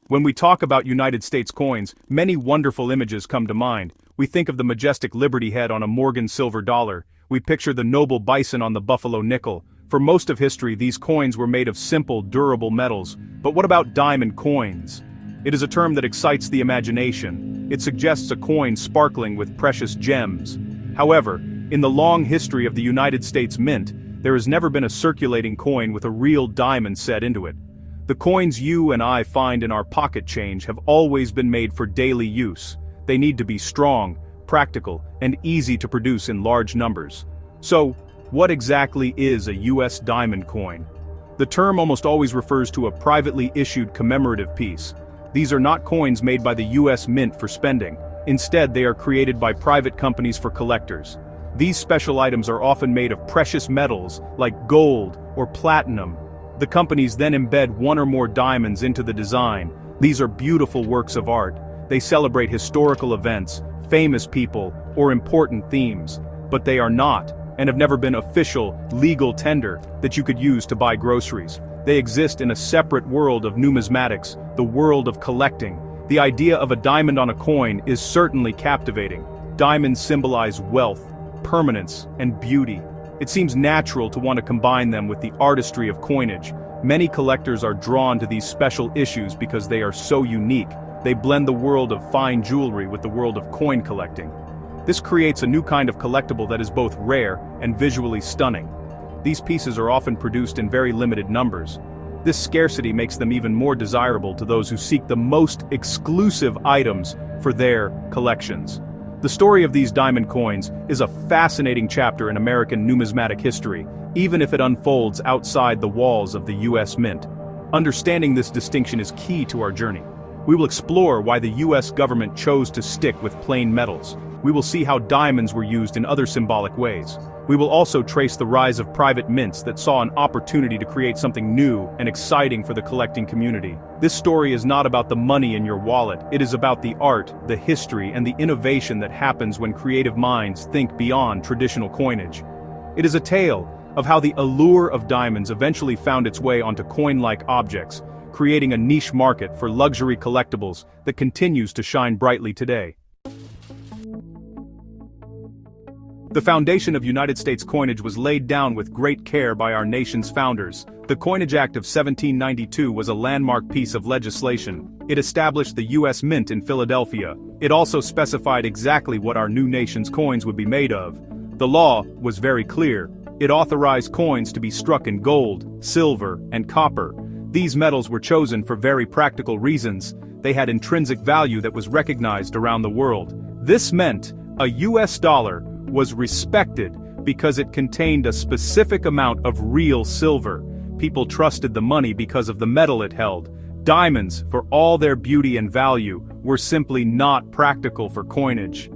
When we talk about United States coins, many wonderful images come to mind. We think of the majestic Liberty head on a Morgan silver dollar. We picture the noble bison on the Buffalo nickel. For most of history, these coins were made of simple, durable metals. But what about diamond coins? It is a term that excites the imagination. It suggests a coin sparkling with precious gems. However, in the long history of the United States Mint, there has never been a circulating coin with a real diamond set into it. The coins you and I find in our pocket change have always been made for daily use. They need to be strong, practical, and easy to produce in large numbers. So, what exactly is a US diamond coin? The term almost always refers to a privately issued commemorative piece. These are not coins made by the US Mint for spending. Instead, they are created by private companies for collectors. These special items are often made of precious metals, like gold or platinum. The companies then embed one or more diamonds into the design. These are beautiful works of art. They celebrate historical events, famous people, or important themes. But they are not, and have never been official, legal tender that you could use to buy groceries. They exist in a separate world of numismatics, the world of collecting. The idea of a diamond on a coin is certainly captivating. Diamonds symbolize wealth, permanence, and beauty. It seems natural to want to combine them with the artistry of coinage. Many collectors are drawn to these special issues because they are so unique. They blend the world of fine jewelry with the world of coin collecting. This creates a new kind of collectible that is both rare and visually stunning. These pieces are often produced in very limited numbers. This scarcity makes them even more desirable to those who seek the most exclusive items for their collections. The story of these diamond coins is a fascinating chapter in American numismatic history, even if it unfolds outside the walls of the US Mint. Understanding this distinction is key to our journey. We will explore why the US government chose to stick with plain metals. We will see how diamonds were used in other symbolic ways. We will also trace the rise of private mints that saw an opportunity to create something new and exciting for the collecting community. This story is not about the money in your wallet, it is about the art, the history, and the innovation that happens when creative minds think beyond traditional coinage. It is a tale of how the allure of diamonds eventually found its way onto coin-like objects, creating a niche market for luxury collectibles that continues to shine brightly today. The foundation of United States coinage was laid down with great care by our nation's founders. The Coinage Act of 1792 was a landmark piece of legislation. It established the U.S. Mint in Philadelphia. It also specified exactly what our new nation's coins would be made of. The law was very clear. It authorized coins to be struck in gold, silver, and copper. These metals were chosen for very practical reasons. They had intrinsic value that was recognized around the world. This meant a U.S. dollar was respected because it contained a specific amount of real silver. People trusted the money because of the metal it held. Diamonds, for all their beauty and value, were simply not practical for coinage.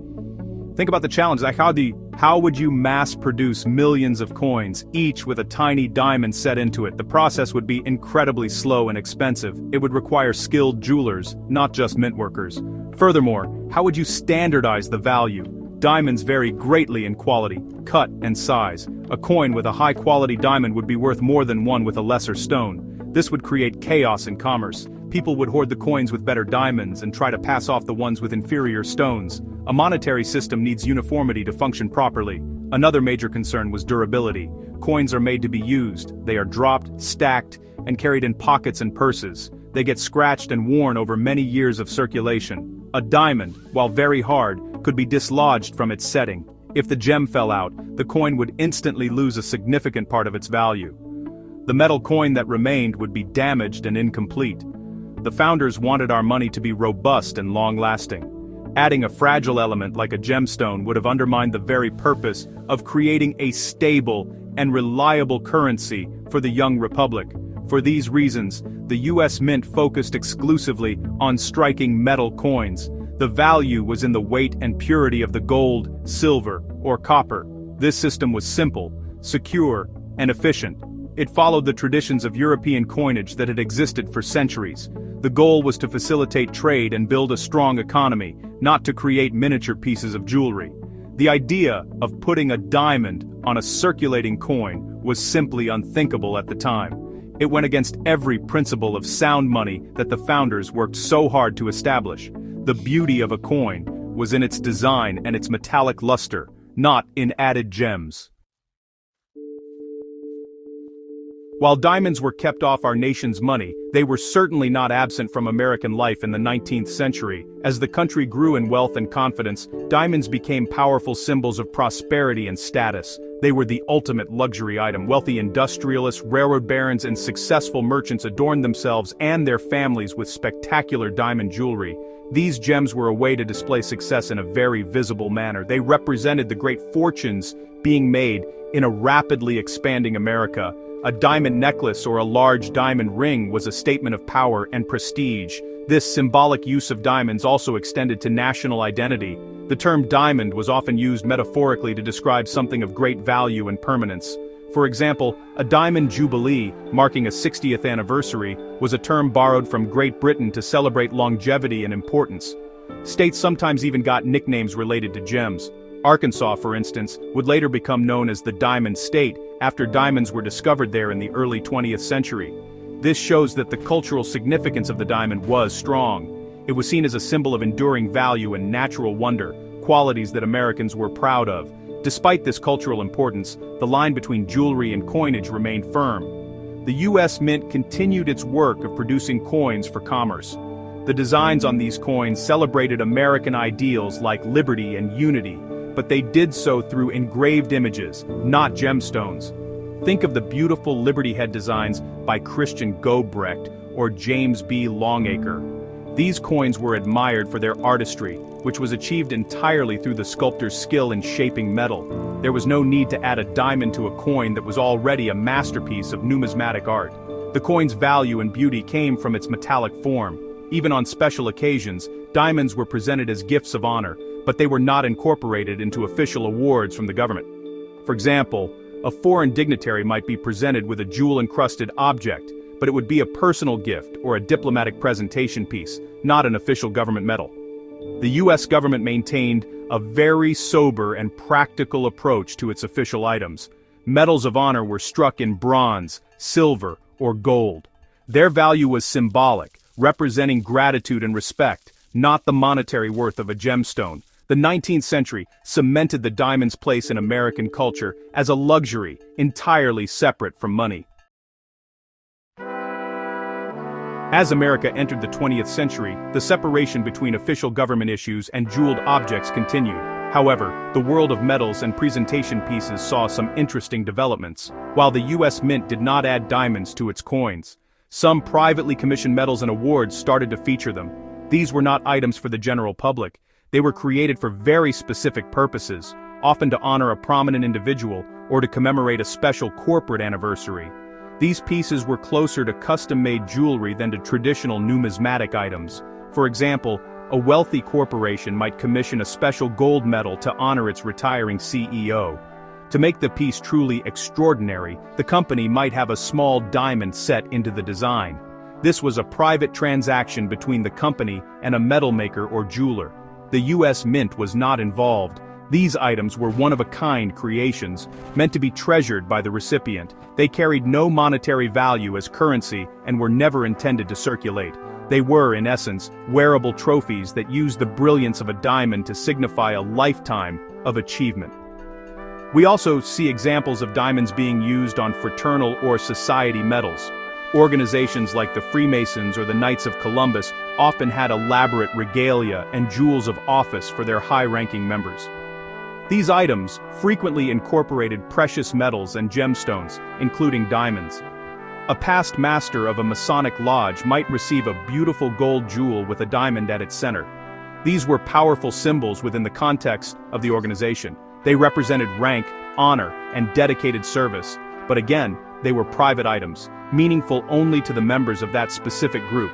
Think about the challenge, like how would you mass produce millions of coins, each with a tiny diamond set into it? The process would be incredibly slow and expensive. It would require skilled jewelers, not just mint workers. Furthermore, how would you standardize the value? Diamonds vary greatly in quality, cut, and size. A coin with a high-quality diamond would be worth more than one with a lesser stone. This would create chaos in commerce. People would hoard the coins with better diamonds and try to pass off the ones with inferior stones. A monetary system needs uniformity to function properly. Another major concern was durability. Coins are made to be used. They are dropped, stacked, and carried in pockets and purses. They get scratched and worn over many years of circulation. A diamond, while very hard, could be dislodged from its setting. If the gem fell out, the coin would instantly lose a significant part of its value. The metal coin that remained would be damaged and incomplete. The founders wanted our money to be robust and long-lasting. Adding a fragile element like a gemstone would have undermined the very purpose of creating a stable and reliable currency for the young republic. For these reasons, the U.S. Mint focused exclusively on striking metal coins. The value was in the weight and purity of the gold, silver, or copper. This system was simple, secure, and efficient. It followed the traditions of European coinage that had existed for centuries. The goal was to facilitate trade and build a strong economy, not to create miniature pieces of jewelry. The idea of putting a diamond on a circulating coin was simply unthinkable at the time. It went against every principle of sound money that the founders worked so hard to establish. The beauty of a coin was in its design and its metallic luster, not in added gems. While diamonds were kept off our nation's money, they were certainly not absent from American life in the 19th century. As the country grew in wealth and confidence, diamonds became powerful symbols of prosperity and status. They were the ultimate luxury item. Wealthy industrialists, railroad barons, and successful merchants adorned themselves and their families with spectacular diamond jewelry. These gems were a way to display success in a very visible manner. They represented the great fortunes being made in a rapidly expanding America. A diamond necklace or a large diamond ring was a statement of power and prestige. This symbolic use of diamonds also extended to national identity. The term diamond was often used metaphorically to describe something of great value and permanence. For example, a diamond jubilee, marking a 60th anniversary, was a term borrowed from Great Britain to celebrate longevity and importance. States sometimes even got nicknames related to gems. Arkansas, for instance, would later become known as the Diamond State, after diamonds were discovered there in the early 20th century. This shows that the cultural significance of the diamond was strong. It was seen as a symbol of enduring value and natural wonder, qualities that Americans were proud of. Despite this cultural importance, the line between jewelry and coinage remained firm. The U.S. Mint continued its work of producing coins for commerce. The designs on these coins celebrated American ideals like liberty and unity, but they did so through engraved images, not gemstones. Think of the beautiful Liberty Head designs by Christian Gobrecht or James B. Longacre. These coins were admired for their artistry, which was achieved entirely through the sculptor's skill in shaping metal. There was no need to add a diamond to a coin that was already a masterpiece of numismatic art. The coin's value and beauty came from its metallic form. Even on special occasions, diamonds were presented as gifts of honor, but they were not incorporated into official awards from the government. For example, a foreign dignitary might be presented with a jewel-encrusted object, but it would be a personal gift or a diplomatic presentation piece, not an official government medal. The U.S. government maintained a very sober and practical approach to its official items. Medals of honor were struck in bronze, silver, or gold. Their value was symbolic, representing gratitude and respect, not the monetary worth of a gemstone. The 19th century cemented the diamond's place in American culture as a luxury, entirely separate from money. As America entered the 20th century, the separation between official government issues and jeweled objects continued. However, the world of medals and presentation pieces saw some interesting developments. While the U.S. Mint did not add diamonds to its coins, some privately commissioned medals and awards started to feature them. These were not items for the general public. They were created for very specific purposes, often to honor a prominent individual or to commemorate a special corporate anniversary. These pieces were closer to custom-made jewelry than to traditional numismatic items. For example, a wealthy corporation might commission a special gold medal to honor its retiring CEO. To make the piece truly extraordinary, the company might have a small diamond set into the design. This was a private transaction between the company and a medal maker or jeweler. The U.S. Mint was not involved. These items were one-of-a-kind creations, meant to be treasured by the recipient. They carried no monetary value as currency and were never intended to circulate. They were, in essence, wearable trophies that used the brilliance of a diamond to signify a lifetime of achievement. We also see examples of diamonds being used on fraternal or society medals. Organizations like the Freemasons or the Knights of Columbus often had elaborate regalia and jewels of office for their high-ranking members. These items frequently incorporated precious metals and gemstones, including diamonds. A past master of a Masonic lodge might receive a beautiful gold jewel with a diamond at its center. These were powerful symbols within the context of the organization. They represented rank, honor, and dedicated service, but again, they were private items, meaningful only to the members of that specific group.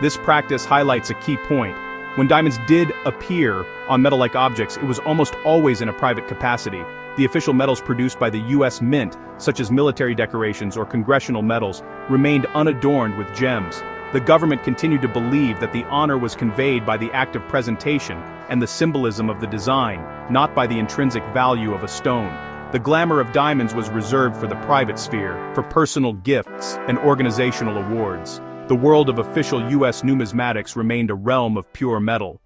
This practice highlights a key point. When diamonds did appear on metal-like objects, it was almost always in a private capacity. The official medals produced by the U.S. Mint, such as military decorations or congressional medals, remained unadorned with gems. The government continued to believe that the honor was conveyed by the act of presentation and the symbolism of the design, not by the intrinsic value of a stone. The glamour of diamonds was reserved for the private sphere, for personal gifts and organizational awards. The world of official U.S. numismatics remained a realm of pure metal.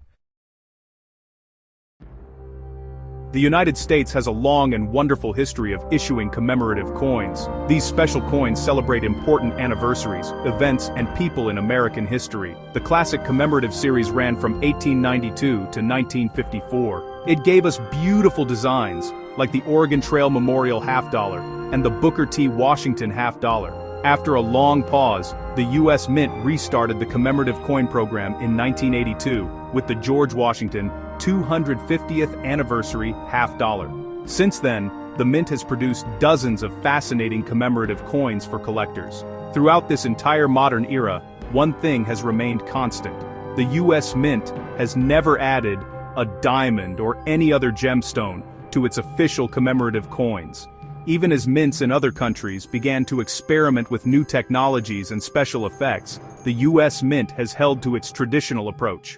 The United States has a long and wonderful history of issuing commemorative coins. These special coins celebrate important anniversaries, events, and people in American history. The classic commemorative series ran from 1892 to 1954. It gave us beautiful designs, like the Oregon Trail Memorial half-dollar and the Booker T. Washington half-dollar. After a long pause, the U.S. Mint restarted the commemorative coin program in 1982 with the George Washington 250th anniversary half-dollar. Since then, the Mint has produced dozens of fascinating commemorative coins for collectors. Throughout this entire modern era, one thing has remained constant. The U.S. Mint has never added a diamond or any other gemstone to its official commemorative coins. Even as mints in other countries began to experiment with new technologies and special effects, the U.S. Mint has held to its traditional approach.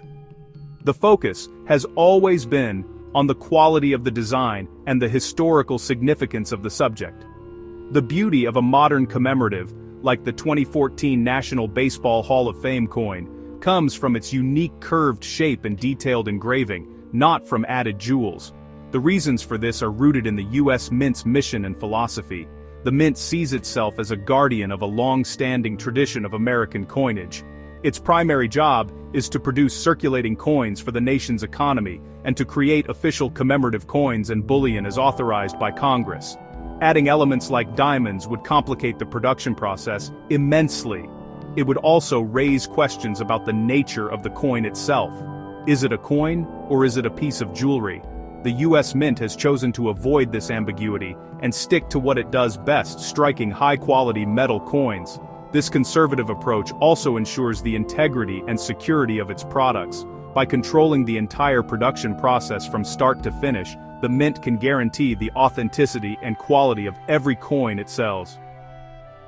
The focus has always been on the quality of the design and the historical significance of the subject. The beauty of a modern commemorative, like the 2014 National Baseball Hall of Fame coin, comes from its unique curved shape and detailed engraving, not from added jewels. The reasons for this are rooted in the U.S. Mint's mission and philosophy. The Mint sees itself as a guardian of a long-standing tradition of American coinage. Its primary job is to produce circulating coins for the nation's economy and to create official commemorative coins and bullion as authorized by Congress. Adding elements like diamonds would complicate the production process immensely. It would also raise questions about the nature of the coin itself. Is it a coin, or is it a piece of jewelry? The U.S. Mint has chosen to avoid this ambiguity and stick to what it does best, striking high-quality metal coins. This conservative approach also ensures the integrity and security of its products. By controlling the entire production process from start to finish, the Mint can guarantee the authenticity and quality of every coin it sells.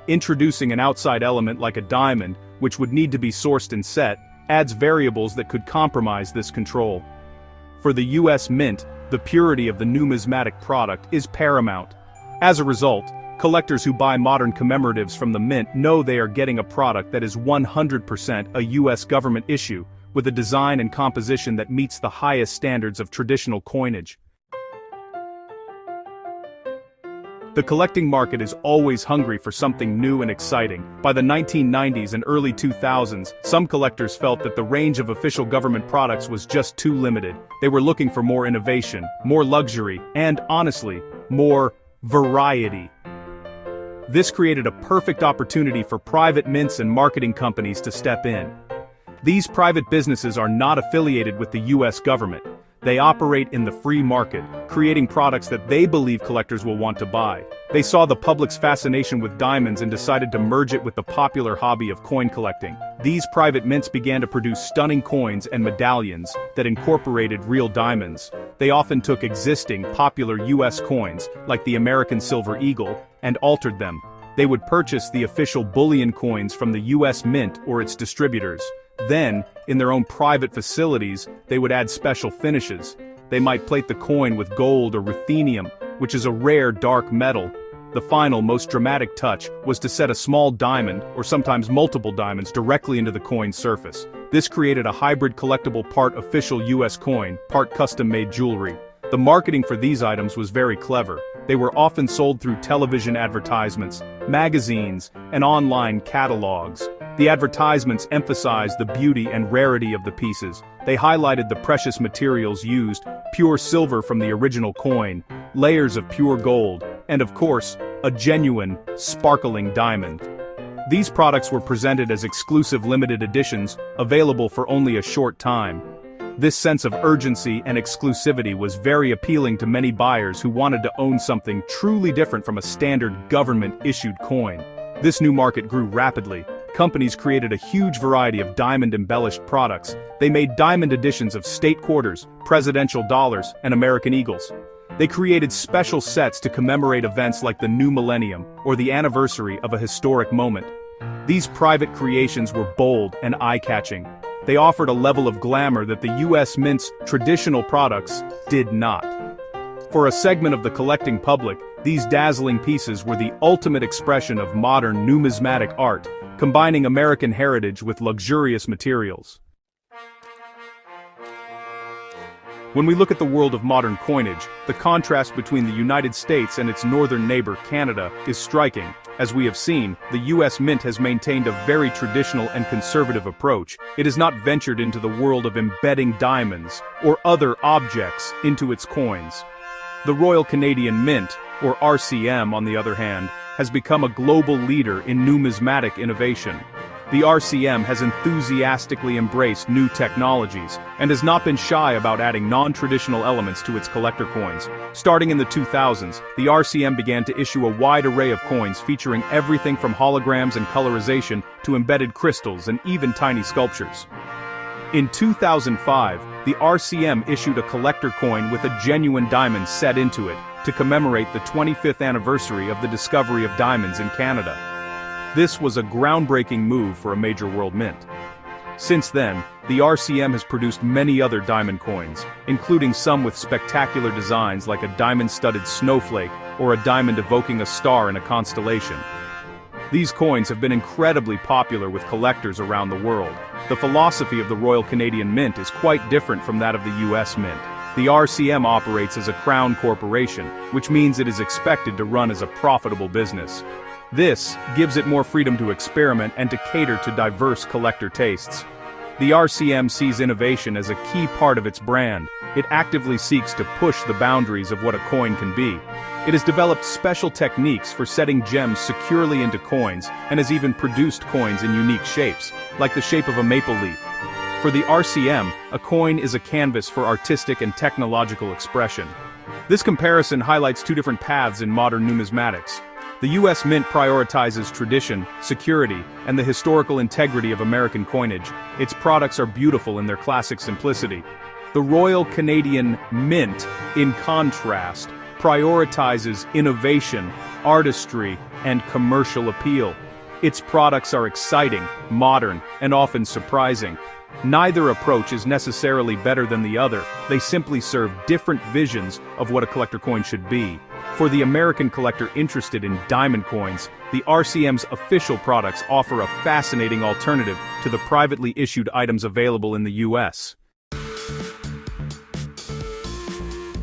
Introducing an outside element like a diamond, which would need to be sourced and set, adds variables that could compromise this control. For the U.S. Mint, the purity of the numismatic product is paramount. As a result, collectors who buy modern commemoratives from the Mint know they are getting a product that is 100% a U.S. government issue, with a design and composition that meets the highest standards of traditional coinage. The collecting market is always hungry for something new and exciting. By the 1990s and early 2000s, some collectors felt that the range of official government products was just too limited. They were looking for more innovation, more luxury, and, honestly, more variety. This created a perfect opportunity for private mints and marketing companies to step in. These private businesses are not affiliated with the U.S. government. They operate in the free market, creating products that they believe collectors will want to buy. They saw the public's fascination with diamonds and decided to merge it with the popular hobby of coin collecting. These private mints began to produce stunning coins and medallions that incorporated real diamonds. They often took existing, popular U.S. coins, like the American Silver Eagle, and altered them. They would purchase the official bullion coins from the U.S. Mint or its distributors. Then, in their own private facilities, they would add special finishes. They might plate the coin with gold or ruthenium, which is a rare dark metal. The final, most dramatic touch was to set a small diamond, or sometimes multiple diamonds, directly into the coin's surface. This created a hybrid collectible, part official U.S. coin, part custom-made jewelry. The marketing for these items was very clever. They were often sold through television advertisements, magazines, and online catalogs. The advertisements emphasized the beauty and rarity of the pieces. They highlighted the precious materials used, pure silver from the original coin, layers of pure gold, and of course, a genuine, sparkling diamond. These products were presented as exclusive limited editions, available for only a short time. This sense of urgency and exclusivity was very appealing to many buyers who wanted to own something truly different from a standard government-issued coin. This new market grew rapidly. Companies created a huge variety of diamond-embellished products. They made diamond editions of state quarters, presidential dollars, and American eagles. They created special sets to commemorate events like the new millennium or the anniversary of a historic moment. These private creations were bold and eye-catching. They offered a level of glamour that the U.S. Mint's traditional products did not. For a segment of the collecting public, These dazzling pieces were the ultimate expression of modern numismatic art, combining American heritage with luxurious materials. When we look at the world of modern coinage, the contrast between the United States and its northern neighbor, Canada, is striking. As we have seen, the US Mint has maintained a very traditional and conservative approach. It has not ventured into the world of embedding diamonds or other objects into its coins. The Royal Canadian Mint, or RCM on the other hand, has become a global leader in numismatic innovation. The RCM has enthusiastically embraced new technologies and has not been shy about adding non-traditional elements to its collector coins. Starting in the 2000s, the RCM began to issue a wide array of coins featuring everything from holograms and colorization to embedded crystals and even tiny sculptures. In 2005, the RCM issued a collector coin with a genuine diamond set into it to commemorate the 25th anniversary of the discovery of diamonds in Canada. This was a groundbreaking move for a major world mint. Since then, the RCM has produced many other diamond coins, including some with spectacular designs like a diamond-studded snowflake or a diamond evoking a star in a constellation. These coins have been incredibly popular with collectors around the world. The philosophy of the Royal Canadian Mint is quite different from that of the US Mint. The RCM operates as a crown corporation, which means it is expected to run as a profitable business. This gives it more freedom to experiment and to cater to diverse collector tastes. The RCM sees innovation as a key part of its brand. It actively seeks to push the boundaries of what a coin can be. It has developed special techniques for setting gems securely into coins and has even produced coins in unique shapes, like the shape of a maple leaf. For the RCM, a coin is a canvas for artistic and technological expression. This comparison highlights two different paths in modern numismatics. The US Mint prioritizes tradition, security, and the historical integrity of American coinage. Its products are beautiful in their classic simplicity. The Royal Canadian Mint, in contrast, prioritizes innovation, artistry, and commercial appeal. Its products are exciting, modern, and often surprising. Neither approach is necessarily better than the other, they simply serve different visions of what a collector coin should be. For the American collector interested in diamond coins, the RCM's official products offer a fascinating alternative to the privately issued items available in the US.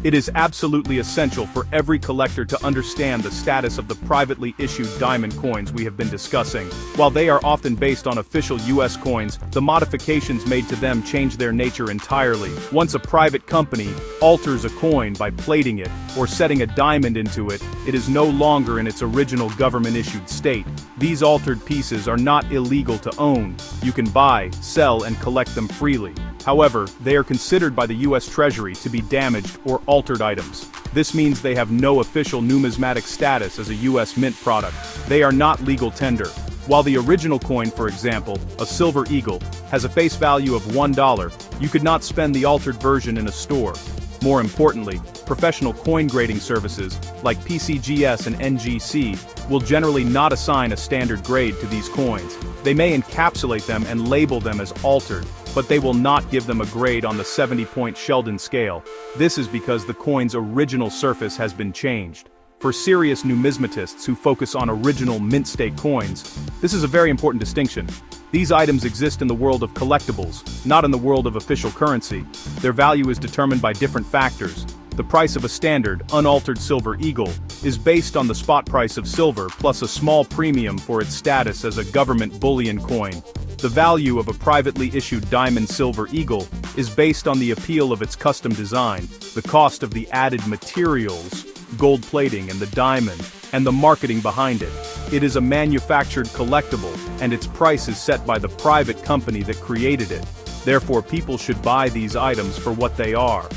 It is absolutely essential for every collector to understand the status of the privately issued diamond coins we have been discussing. While they are often based on official US coins, the modifications made to them change their nature entirely. Once a private company alters a coin by plating it or setting a diamond into it, it is no longer in its original government-issued state. These altered pieces are not illegal to own. You can buy, sell, and collect them freely. However, they are considered by the US Treasury to be damaged or altered items. This means they have no official numismatic status as a US Mint product. They are not legal tender. While the original coin, for example, a silver eagle, has a face value of $1, you could not spend the altered version in a store. More importantly, professional coin grading services, like PCGS and NGC, will generally not assign a standard grade to these coins. They may encapsulate them and label them as altered, but they will not give them a grade on the 70-point Sheldon scale. This is because the coin's original surface has been changed. For serious numismatists who focus on original mint state coins, this is a very important distinction. These items exist in the world of collectibles, not in the world of official currency. Their value is determined by different factors. The price of a standard, unaltered silver eagle is based on the spot price of silver plus a small premium for its status as a government bullion coin. The value of a privately issued diamond silver eagle is based on the appeal of its custom design, the cost of the added materials, gold plating and the diamond, and the marketing behind it. It is a manufactured collectible, and its price is set by the private company that created it. Therefore, people should buy these items for what they are: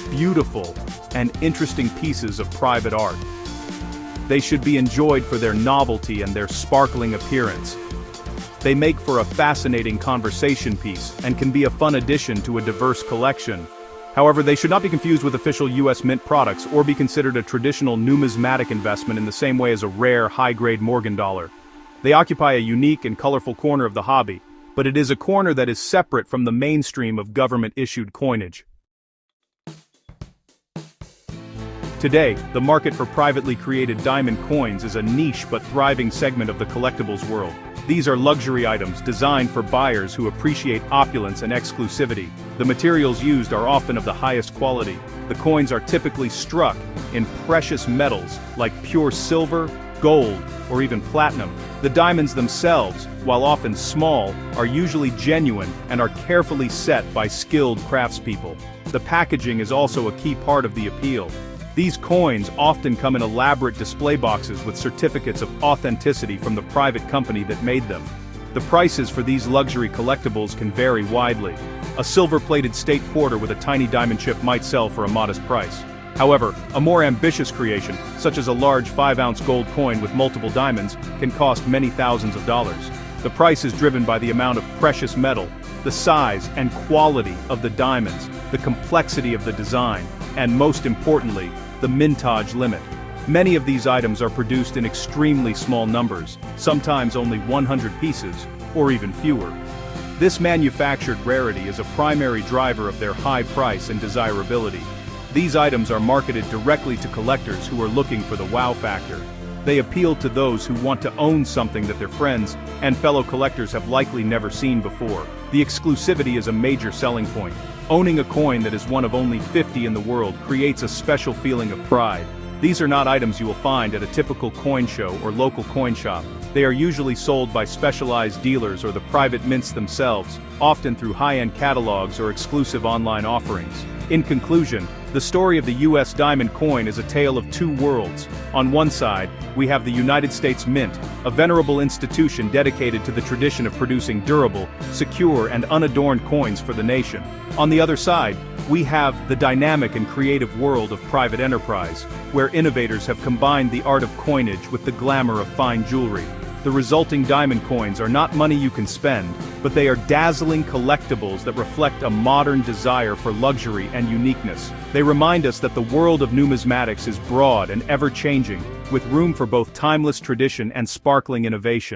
beautiful and interesting pieces of private art. They should be enjoyed for their novelty and their sparkling appearance. They make for a fascinating conversation piece and can be a fun addition to a diverse collection. However, they should not be confused with official US Mint products or be considered a traditional numismatic investment in the same way as a rare, high-grade Morgan dollar. They occupy a unique and colorful corner of the hobby, but it is a corner that is separate from the mainstream of government-issued coinage. Today, the market for privately created diamond coins is a niche but thriving segment of the collectibles world. These are luxury items designed for buyers who appreciate opulence and exclusivity. The materials used are often of the highest quality. The coins are typically struck in precious metals like pure silver, gold, or even platinum. The diamonds themselves, while often small, are usually genuine and are carefully set by skilled craftspeople. The packaging is also a key part of the appeal. These coins often come in elaborate display boxes with certificates of authenticity from the private company that made them. The prices for these luxury collectibles can vary widely. A silver-plated state quarter with a tiny diamond chip might sell for a modest price. However, a more ambitious creation, such as a large 5-ounce gold coin with multiple diamonds, can cost many thousands of dollars. The price is driven by the amount of precious metal, the size and quality of the diamonds, the complexity of the design, and most importantly, the mintage limit. Many of these items are produced in extremely small numbers, sometimes only 100 pieces, or even fewer. This manufactured rarity is a primary driver of their high price and desirability. These items are marketed directly to collectors who are looking for the wow factor. They appeal to those who want to own something that their friends and fellow collectors have likely never seen before. The exclusivity is a major selling point. Owning a coin that is one of only 50 in the world creates a special feeling of pride. These are not items you will find at a typical coin show or local coin shop. They are usually sold by specialized dealers or the private mints themselves, often through high-end catalogs or exclusive online offerings. In conclusion, the story of the U.S. diamond coin is a tale of two worlds. On one side, we have the United States Mint, a venerable institution dedicated to the tradition of producing durable, secure, and unadorned coins for the nation. On the other side, we have the dynamic and creative world of private enterprise, where innovators have combined the art of coinage with the glamour of fine jewelry. The resulting diamond coins are not money you can spend, but they are dazzling collectibles that reflect a modern desire for luxury and uniqueness. They remind us that the world of numismatics is broad and ever-changing, with room for both timeless tradition and sparkling innovation.